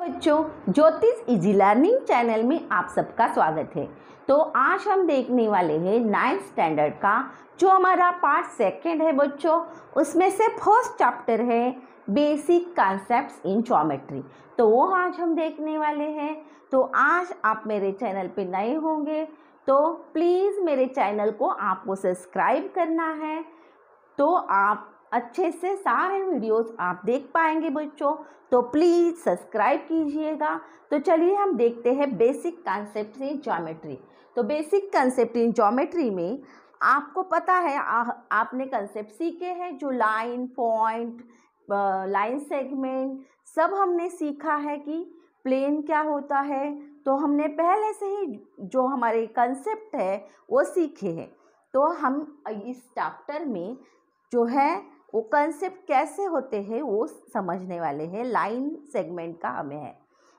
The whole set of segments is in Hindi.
बच्चों, ज्योतिष इजी लर्निंग चैनल में आप सबका स्वागत है। तो आज हम देखने वाले हैं 9th स्टैंडर्ड का जो हमारा पार्ट सेकंड है बच्चों। उसमें से फर्स्ट चैप्टर है बेसिक कॉन्सेप्ट्स इन ज्योमेट्री। तो वो आज हम देखने वाले हैं। तो आज आप मेरे चैनल पे नए होंगे तो प्लीज़ मेरे चैनल को आपको सब्सक्राइब करना है, तो आप अच्छे से सारे वीडियोस आप देख पाएंगे बच्चों। तो प्लीज़ सब्सक्राइब कीजिएगा। तो चलिए हम देखते हैं बेसिक कॉन्सेप्ट इन ज्योमेट्री। तो बेसिक कॉन्सेप्ट इन ज्योमेट्री में आपको पता है आपने कॉन्सेप्ट सीखे हैं जो लाइन, पॉइंट, लाइन सेगमेंट सब हमने सीखा है कि प्लेन क्या होता है। तो हमने पहले से ही जो हमारे कॉन्सेप्ट है वो सीखे हैं। तो हम इस चैप्टर में जो है वो कंसेप्ट कैसे होते हैं वो समझने वाले हैं। लाइन सेगमेंट का हमें है।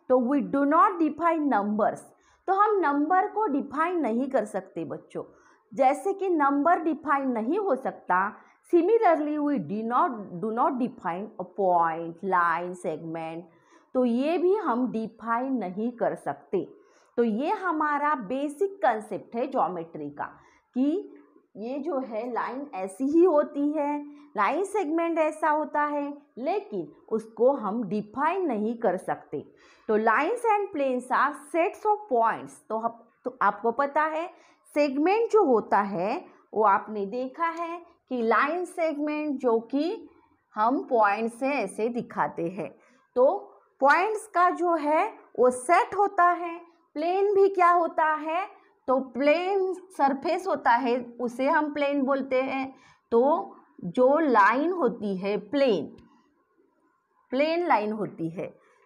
तो we do not define numbers. तो हम नंबर को डिफाइन नहीं कर सकते बच्चों, जैसे कि नंबर डिफाइन नहीं हो सकता। Similarly we do not define a point, line, segment. तो ये भी हम डिफाइन नहीं कर सकते। तो ये हमारा बेसिक कंसेप्ट है ज्योमेट्री का कि ये जो है लाइन ऐसी ही होती है, लाइन सेगमेंट ऐसा होता है, लेकिन उसको हम डिफाइन नहीं कर सकते। तो lines and planes are sets of points. तो आपको पता है सेगमेंट जो होता है वो आपने देखा है कि लाइन सेगमेंट जो कि हम पॉइंट से ऐसे दिखाते हैं। तो पॉइंट्स का जो है वो सेट होता है। प्लेन भी क्या होता है, तो प्लेन सरफेस होता है, उसे हम प्लेन बोलते हैं। तो जो लाइन होती है प्लेन लाइन होती है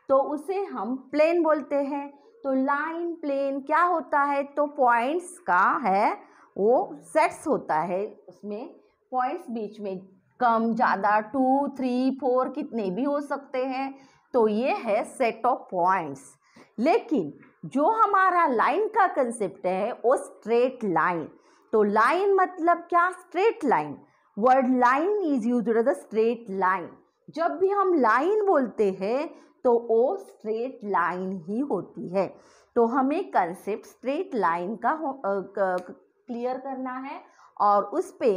तो उसे हम प्लेन बोलते हैं। तो लाइन, प्लेन क्या होता है, तो पॉइंट्स का है वो सेट्स होता है। उसमें पॉइंट्स बीच में कम ज़्यादा 2, 3, 4 कितने भी हो सकते हैं। तो ये है सेट ऑफ पॉइंट्स। लेकिन जो हमारा लाइन का कंसेप्ट है वो स्ट्रेट लाइन। तो लाइन मतलब क्या, straight line. Word line is used as a straight line. जब भी हम लाइन बोलते हैं तो वो स्ट्रेट लाइन ही होती है। तो हमें कंसेप्ट स्ट्रेट लाइन का क्लियर करना है और उस पे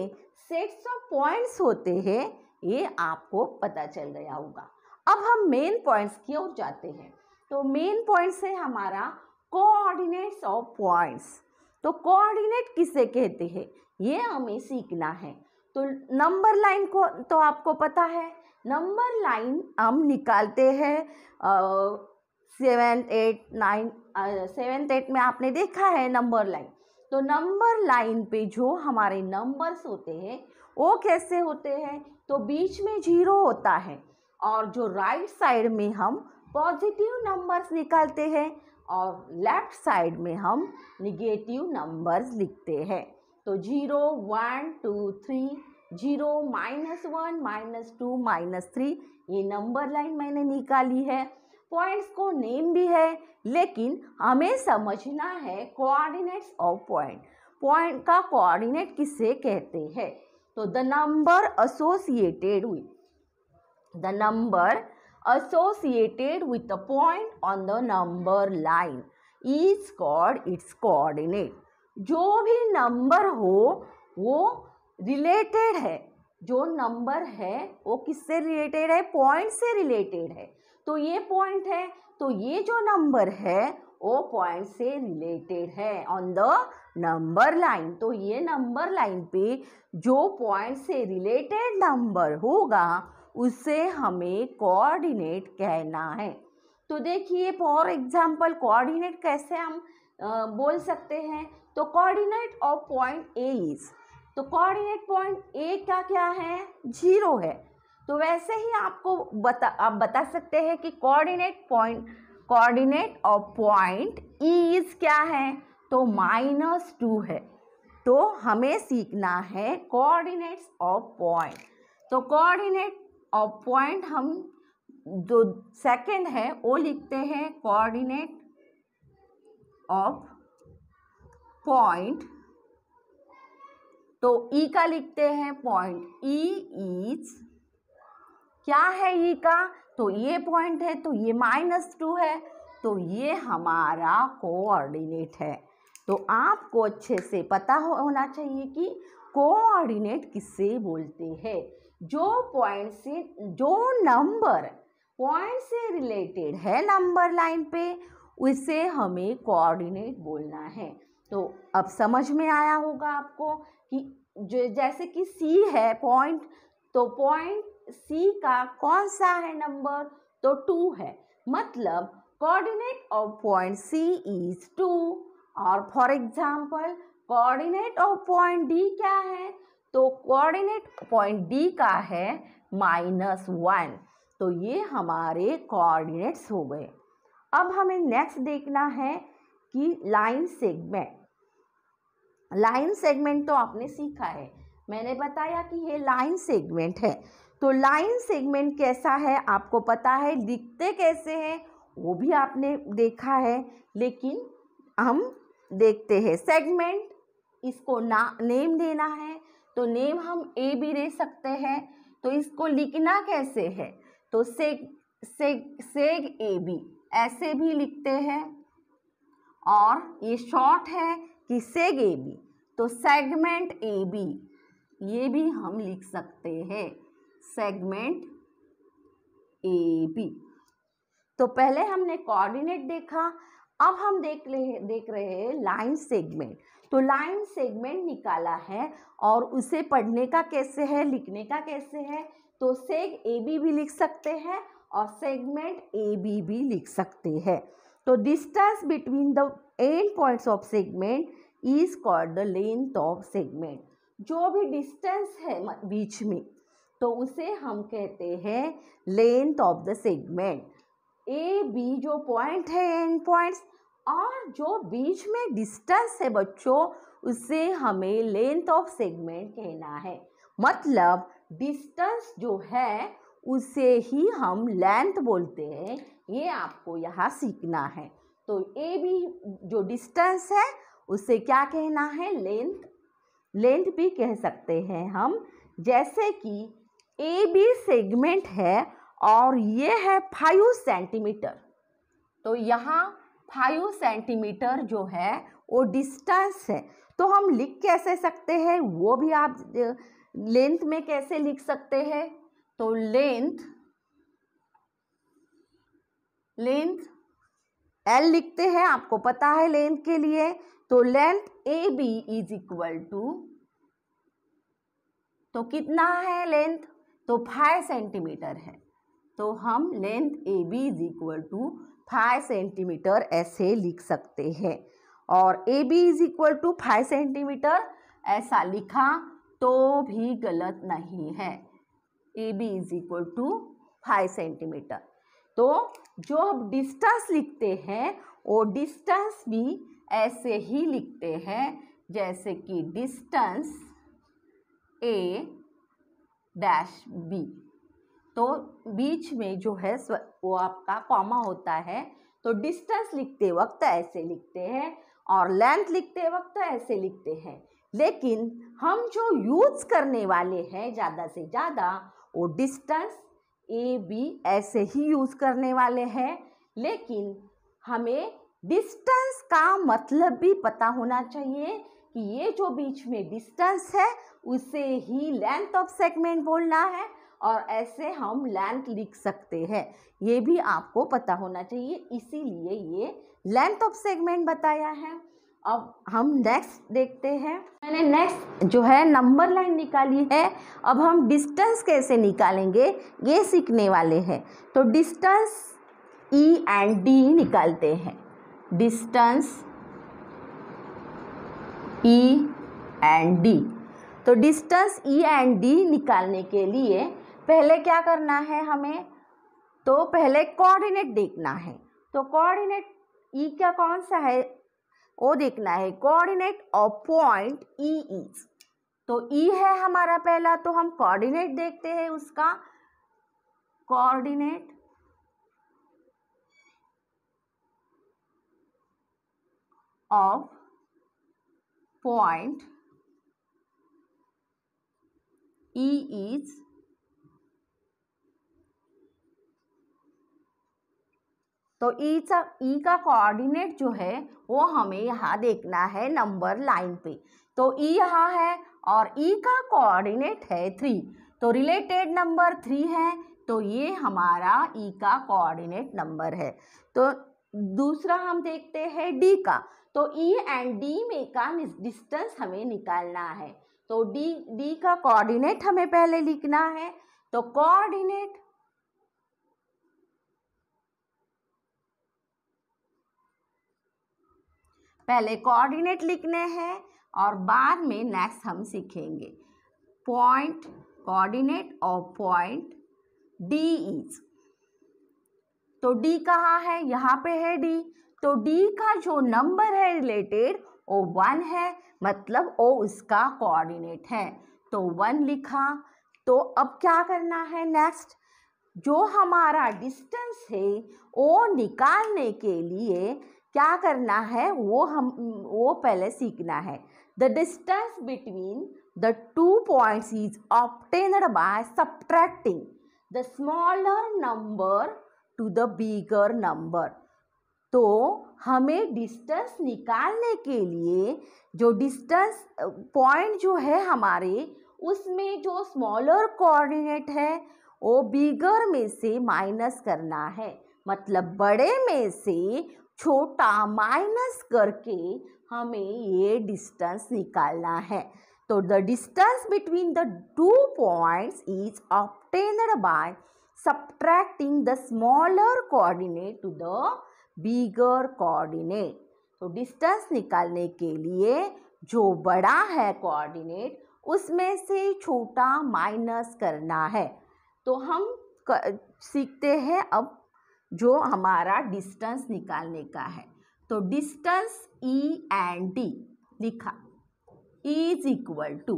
सेट्स ऑफ पॉइंट्स होते हैं, ये आपको पता चल गया होगा। अब हम मेन पॉइंट्स की ओर जाते हैं। तो मेन पॉइंट्स है हमारा कोऑर्डिनेट्स ऑफ पॉइंट्स। तो कोऑर्डिनेट किसे कहते हैं ये हमें सीखना है। तो नंबर लाइन को तो आपको पता है, नंबर लाइन हम निकालते हैं 7, 8, 9, 7, 8 में आपने देखा है नंबर लाइन। तो नंबर लाइन पे जो हमारे नंबर्स होते हैं वो कैसे होते हैं, तो बीच में 0 होता है और जो राइट साइड में हम पॉजिटिव नंबर्स निकालते हैं और लेफ्ट साइड में हम निगेटिव नंबर्स लिखते हैं। तो 0, 1, 2, 3, 0, -1, -2, -3 ये नंबर लाइन मैंने निकाली है। पॉइंट्स को नेम भी है, लेकिन हमें समझना है कोऑर्डिनेट्स ऑफ पॉइंट। पॉइंट का कोऑर्डिनेट किसे कहते हैं, तो the number associated with the point on the number line is called its coordinate। जो भी नंबर हो वो रिलेटेड है, जो नंबर है वो किससे रिलेटेड है, पॉइंट से रिलेटेड है। तो ये पॉइंट है, तो ये जो नंबर है वो पॉइंट से रिलेटेड है ऑन द नंबर लाइन। तो ये नंबर लाइन पे जो पॉइंट से रिलेटेड नंबर होगा उसे हमें कोऑर्डिनेट कहना है। तो देखिए फॉर एग्जांपल कोऑर्डिनेट कैसे हम बोल सकते हैं। तो coordinate of point A is, तो कोऑर्डिनेट पॉइंट ए का क्या है, 0 है। तो वैसे ही आपको आप बता सकते हैं कि coordinate of point E is क्या है, तो -2 है। तो हमें सीखना है कोऑर्डिनेट्स ऑफ पॉइंट। तो कोऑर्डिनेट ऑफ पॉइंट हम जो सेकंड है वो लिखते हैं कोऑर्डिनेट ऑफ पॉइंट। तो ई का लिखते हैं पॉइंट ई इज, क्या है ई का, तो ये पॉइंट है, तो ये -2 है, तो ये हमारा कोऑर्डिनेट है। तो आपको अच्छे से पता होना चाहिए कि कोऑर्डिनेट किससे बोलते हैं। जो पॉइंट से, जो नंबर पॉइंट से रिलेटेड है नंबर लाइन पे, उसे हमें कोऑर्डिनेट बोलना है। तो अब समझ में आया होगा आपको कि जो जैसे कि सी है पॉइंट, तो पॉइंट सी का कौन सा है नंबर, तो 2 है, मतलब coordinate of point C is 2। और for example coordinate of point D क्या है, तो कोऑर्डिनेट पॉइंट डी का है -1। तो ये हमारे कोऑर्डिनेट्स हो गए। अब हमें नेक्स्ट देखना है कि लाइन सेगमेंट। लाइन सेगमेंट तो आपने सीखा है, मैंने बताया कि ये लाइन सेगमेंट है। तो लाइन सेगमेंट कैसा है आपको पता है, दिखते कैसे हैं वो भी आपने देखा है, लेकिन हम देखते हैं सेगमेंट, इसको नेम देना है, तो नेम हम ए भी दे सकते हैं। तो इसको लिखना कैसे है, तो सेग ए बी ऐसे भी लिखते हैं, और ये शॉर्ट है कि सेग ए बी, तो सेगमेंट ए बी ये भी हम लिख सकते हैं, सेगमेंट ए बी। तो पहले हमने कोऑर्डिनेट देखा, अब हम देख रहे हैं लाइन सेगमेंट। तो लाइन सेगमेंट निकाला है, और उसे पढ़ने का कैसे है, लिखने का कैसे है, तो सेग ए बी भी लिख सकते हैं और सेगमेंट ए बी भी लिख सकते हैं। तो distance between the end points of segment is called the length of segment. जो भी डिस्टेंस है बीच में, तो उसे हम कहते हैं length of the segment. A B जो पॉइंट है एंड पॉइंट्स, और जो बीच में डिस्टेंस है बच्चों, उसे हमें लेंथ ऑफ सेगमेंट कहना है। मतलब डिस्टेंस जो है उसे ही हम लेंथ बोलते हैं, ये आपको यहाँ सीखना है। तो ए बी जो डिस्टेंस है उसे क्या कहना है, लेंथ। लेंथ भी कह सकते हैं हम, जैसे कि ए बी सेगमेंट है और ये है 5 सेंटीमीटर, तो यहाँ 5 सेंटीमीटर जो है वो डिस्टेंस है। तो हम लिख कैसे सकते हैं वो भी आप लेंथ में कैसे लिख सकते हैं, तो लेंथ एल लिखते हैं, आपको पता है लेंथ के लिए। तो length A B is equal to, तो कितना है लेंथ, तो 5 सेंटीमीटर है, तो हम length A B is equal to 5 centimetre ऐसे लिख सकते हैं। और A B is equal to 5 centimetre ऐसा लिखा तो भी गलत नहीं है, A B is equal to 5 centimetre. तो जो हम डिस्टेंस लिखते हैं वो डिस्टेंस भी ऐसे ही लिखते हैं, जैसे कि डिस्टेंस ए डैश बी, तो बीच में जो है वो आपका कॉमा होता है। तो डिस्टेंस लिखते वक्त ऐसे लिखते हैं और लेंथ लिखते वक्त ऐसे लिखते हैं, लेकिन हम जो यूज करने वाले हैं ज़्यादा से ज़्यादा वो डिस्टेंस ए बी ऐसे ही यूज करने वाले हैं। लेकिन हमें डिस्टेंस का मतलब भी पता होना चाहिए कि ये जो बीच में डिस्टेंस है उसे ही लेंथ ऑफ सेगमेंट बोलना है, और ऐसे हम लेंथ लिख सकते हैं, ये भी आपको पता होना चाहिए, इसीलिए ये लेंथ ऑफ सेगमेंट बताया है। अब हम नेक्स्ट देखते हैं। मैंने नेक्स्ट जो है नंबर लाइन निकाली है, अब हम डिस्टेंस कैसे निकालेंगे ये सीखने वाले हैं। तो डिस्टेंस ई एंड डी निकालते हैं। डिस्टेंस ई एंड डी, तो डिस्टेंस ई एंड डी निकालने के लिए पहले क्या करना है हमें, तो पहले कोऑर्डिनेट देखना है। तो कोऑर्डिनेट ई का कौन सा है वो देखना है, coordinate of point E is, तो ई है हमारा पहला, तो हम कोऑर्डिनेट देखते हैं उसका। Coordinate of point E is तो ई का कोऑर्डिनेट जो है वो हमें यहाँ देखना है नंबर लाइन पे। तो ई यहाँ है और ई का कोऑर्डिनेट है 3, तो रिलेटेड नंबर 3 है, तो ये हमारा ई का कोऑर्डिनेट नंबर है। तो दूसरा हम देखते हैं डी का। तो ई एंड डी में का डिस्टेंस हमें निकालना है। तो डी का कोऑर्डिनेट हमें पहले लिखना है। तो कोऑर्डिनेट पहले कोऑर्डिनेट लिखने हैं और बाद में नेक्स्ट हम सीखेंगे point coordinate of point D is. तो डी कहाँ है? यहाँ पे है डी। तो डी का जो नंबर है रिलेटेड वो 1 है, मतलब वो उसका कोऑर्डिनेट है। तो 1 लिखा। तो अब क्या करना है नेक्स्ट? जो हमारा डिस्टेंस है वो निकालने के लिए क्या करना है वो पहले सीखना है। The distance between the 2 points is obtained by subtracting the smaller number two the bigger number. तो हमें डिस्टेंस निकालने के लिए जो डिस्टेंस पॉइंट जो है हमारे उसमें जो स्मॉलर कोऑर्डिनेट है वो बिगर में से माइनस करना है, मतलब बड़े में से छोटा माइनस करके हमें ये डिस्टेंस निकालना है। तो the distance between the 2 points is obtained by subtracting the smaller coordinate to the bigger coordinate. तो डिस्टेंस निकालने के लिए जो बड़ा है कोऑर्डिनेट उसमें से छोटा माइनस करना है। तो हम सीखते हैं अब जो हमारा डिस्टेंस निकालने का है। तो डिस्टेंस ई एंड डी लिखा, इज इक्वल टू।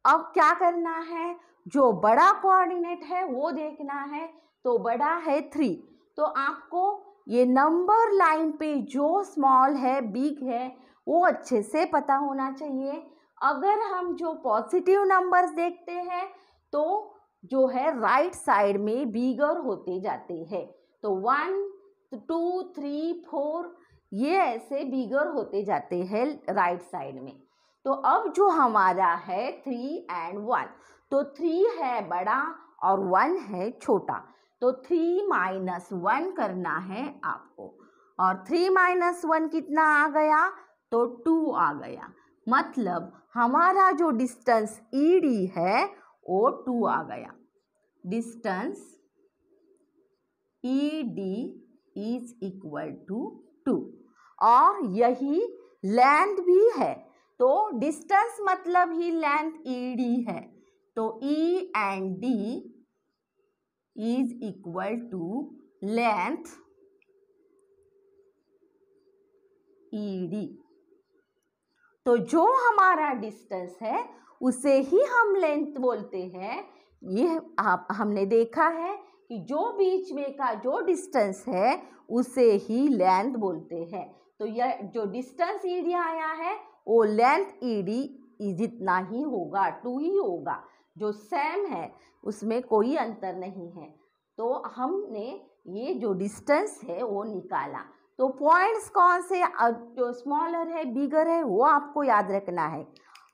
अब क्या करना है? जो बड़ा कोऑर्डिनेट है वो देखना है। तो बड़ा है 3, तो आपको ये नंबर लाइन पे जो स्मॉल है बिग है वो अच्छे से पता होना चाहिए। अगर हम जो पॉजिटिव नंबर्स देखते हैं तो जो है राइट साइड में बिगर होते जाते हैं। तो 1 2 3 4 ये ऐसे बिगर होते जाते हैं राइट साइड में। तो अब जो हमारा है 3 एंड 1, तो 3 है बड़ा और 1 है छोटा। तो 3 माइनस 1 करना है आपको, और 3 माइनस 1 कितना आ गया? तो 2 आ गया। मतलब हमारा जो डिस्टेंस ई डी है वो 2 आ गया। Distance E D is equal to 2, और यही लेंथ भी है। तो डिस्टेंस मतलब ही लेंथ ई डी है। तो E and D is equal to length E D. तो जो हमारा डिस्टेंस है उसे ही हम लेंथ बोलते हैं। ये हमने देखा है कि जो बीच में का जो डिस्टेंस है उसे ही लेंथ बोलते हैं। तो यह जो डिस्टेंस ई डी आया है वो लेंथ ई डी जितना ही होगा, 2 ही होगा, जो सेम है, उसमें कोई अंतर नहीं है। तो हमने ये जो डिस्टेंस है वो निकाला। तो पॉइंट्स कौन से, जो स्मॉलर है बिगर है वो आपको याद रखना है।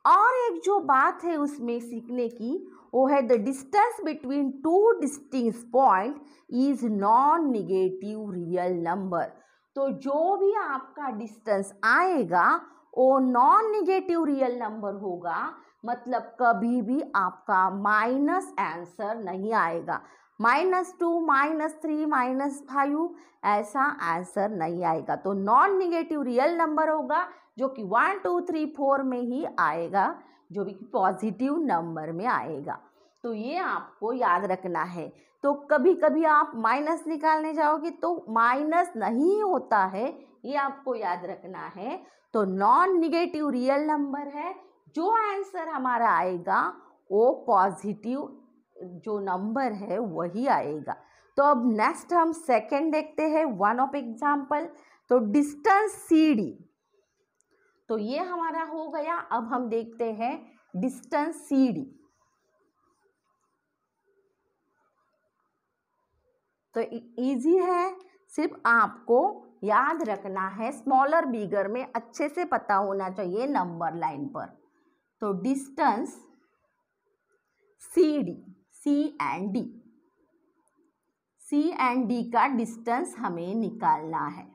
और एक जो बात है उसमें सीखने की वो है the distance between 2 distinct point is non negative real number. तो जो भी आपका डिस्टेंस आएगा वो नॉन निगेटिव रियल नंबर होगा, मतलब कभी भी आपका माइनस आंसर नहीं आएगा। -2 -3 -5 ऐसा आंसर नहीं आएगा। तो नॉन निगेटिव रियल नंबर होगा जो कि 1 2 3 4 में ही आएगा, जो भी पॉजिटिव नंबर में आएगा। तो ये आपको याद रखना है। तो कभी कभी आप माइनस निकालने जाओगे तो माइनस नहीं होता है, ये आपको याद रखना है। तो नॉन निगेटिव रियल नंबर है, जो आंसर हमारा आएगा वो पॉजिटिव जो नंबर है वही आएगा। तो अब नेक्स्ट हम सेकंड देखते हैं, वन ऑफ एग्जाम्पल। तो डिस्टेंस सी डी, तो ये हमारा हो गया। अब हम देखते हैं डिस्टेंस सी डी। तो इजी है, सिर्फ आपको याद रखना है, स्मॉलर बिगर में अच्छे से पता होना चाहिए नंबर लाइन पर। तो distance CD, C and D का डिस्टेंस हमें निकालना है।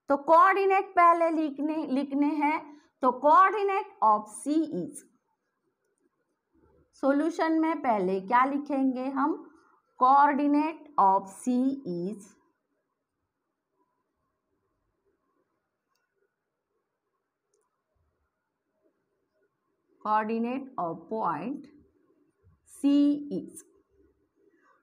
तो कोऑर्डिनेट पहले लिखने हैं। तो coordinate of C is, solution में पहले क्या लिखेंगे हम, coordinate of C is coordinate of point C is.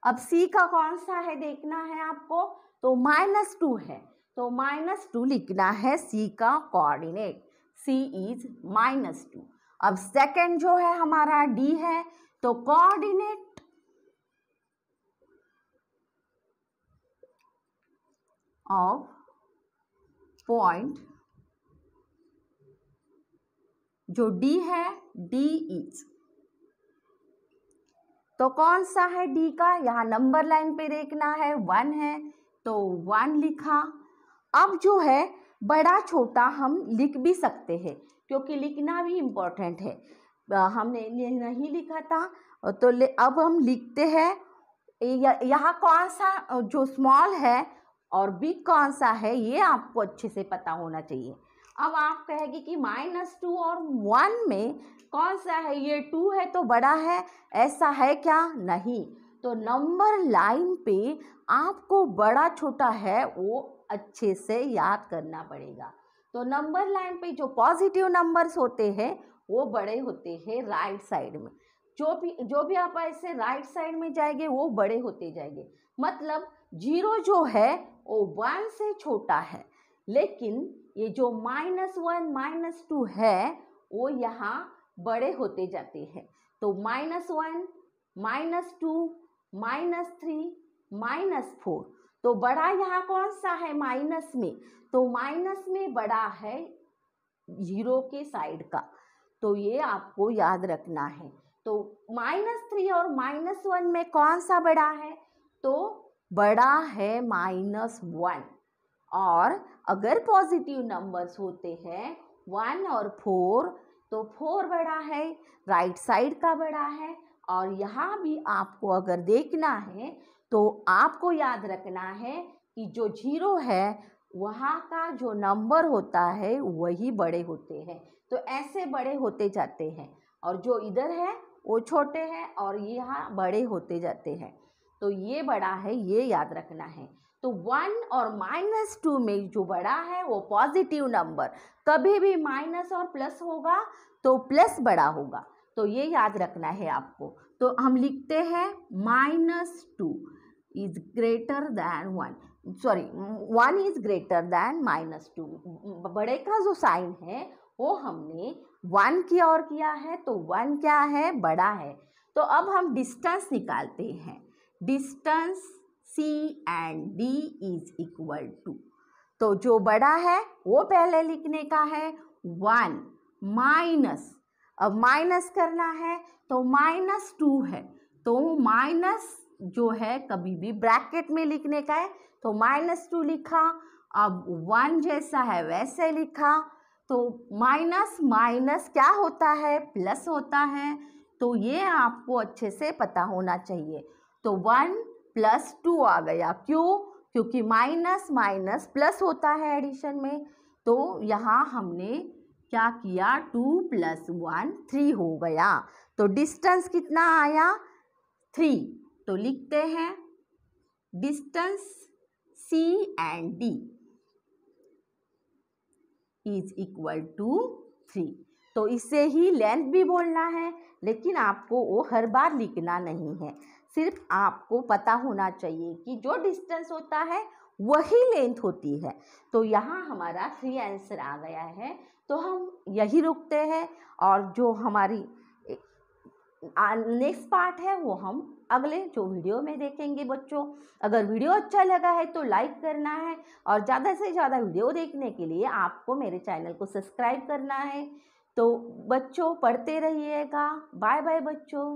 अब C का कौन सा है देखना है आपको, तो -2 है, तो -2 लिखना है C का कोऑर्डिनेट, C इज -2। अब सेकंड जो है हमारा D है, तो कोऑर्डिनेट ऑफ पॉइंट जो D है, D इज, तो कौन सा है D का, यहाँ नंबर लाइन पे देखना है, 1 है, तो 1 लिखा। अब जो है बड़ा छोटा हम लिख भी सकते हैं, क्योंकि लिखना भी इम्पोर्टेंट है। हमने नहीं लिखा था, तो अब हम लिखते हैं। यहाँ कौन सा जो स्मॉल है और बिग कौन सा है, ये आपको अच्छे से पता होना चाहिए। अब आप कहेंगे कि -2 और 1 में कौन सा है, ये 2 है तो बड़ा है, ऐसा है क्या, नहीं। तो नंबर लाइन पे आपको बड़ा छोटा है वो अच्छे से याद करना पड़ेगा। तो नंबर लाइन पे जो पॉजिटिव नंबर्स होते हैं वो बड़े होते हैं राइट साइड में, जो भी आप ऐसे राइट साइड में जाएंगे वो बड़े होते जाएंगे। मतलब 0 जो है वो 1 से छोटा है, लेकिन ये जो -1 -2 है वो यहाँ बड़े होते जाते हैं। तो -1 -2 -3 -4, तो बड़ा यहाँ कौन सा है माइनस में, तो माइनस में बड़ा है 0 के साइड का, तो ये आपको याद रखना है। तो -3 और -1 में कौन सा बड़ा है, तो बड़ा है -1। और अगर पॉजिटिव नंबर्स होते हैं 1 और 4, तो 4 बड़ा है, राइट साइड का बड़ा है। और यहाँ भी आपको अगर देखना है तो आपको याद रखना है कि जो 0 है वहाँ का जो नंबर होता है वही बड़े होते हैं, तो ऐसे बड़े होते जाते हैं। और जो इधर है वो छोटे हैं और यहाँ बड़े होते जाते हैं, तो ये बड़ा है, ये याद रखना है। तो 1 और -2 में जो बड़ा है वो पॉजिटिव नंबर, कभी भी माइनस और प्लस होगा तो प्लस बड़ा होगा, तो ये याद रखना है आपको। तो हम लिखते हैं -2 is greater than 1, sorry 1 is greater than -2। बड़े का जो साइन है वो हमने 1 की ओर किया है, तो 1 क्या है, बड़ा है। तो अब हम डिस्टेंस निकालते हैं। Distance C and D is equal to, तो जो बड़ा है वो पहले लिखने का है 1 माइनस, अब माइनस करना है तो -2 है, तो माइनस जो है कभी भी ब्रैकेट में लिखने का है, तो -2 लिखा। अब 1 जैसा है वैसे लिखा, तो माइनस माइनस क्या होता है, प्लस होता है, तो ये आपको अच्छे से पता होना चाहिए। तो 1 + 2 आ गया, क्यों, क्योंकि माइनस माइनस प्लस होता है एडिशन में। तो यहाँ हमने क्या किया, 2 + 1 3 हो गया। तो डिस्टेंस कितना आया, 3। तो लिखते हैं distance C and D is equal to 3। तो इससे ही लेंथ भी बोलना है, लेकिन आपको वो हर बार लिखना नहीं है, सिर्फ आपको पता होना चाहिए कि जो डिस्टेंस होता है वही लेंथ होती है। तो यहाँ हमारा 3 आंसर आ गया है, तो हम यही रुकते हैं। और जो हमारी नेक्स्ट पार्ट है वो हम अगले जो वीडियो में देखेंगे बच्चों। अगर वीडियो अच्छा लगा है तो लाइक करना है, और ज़्यादा से ज़्यादा वीडियो देखने के लिए आपको मेरे चैनल को सब्सक्राइब करना है। तो बच्चों पढ़ते रहिएगा। बाय बाय बच्चों।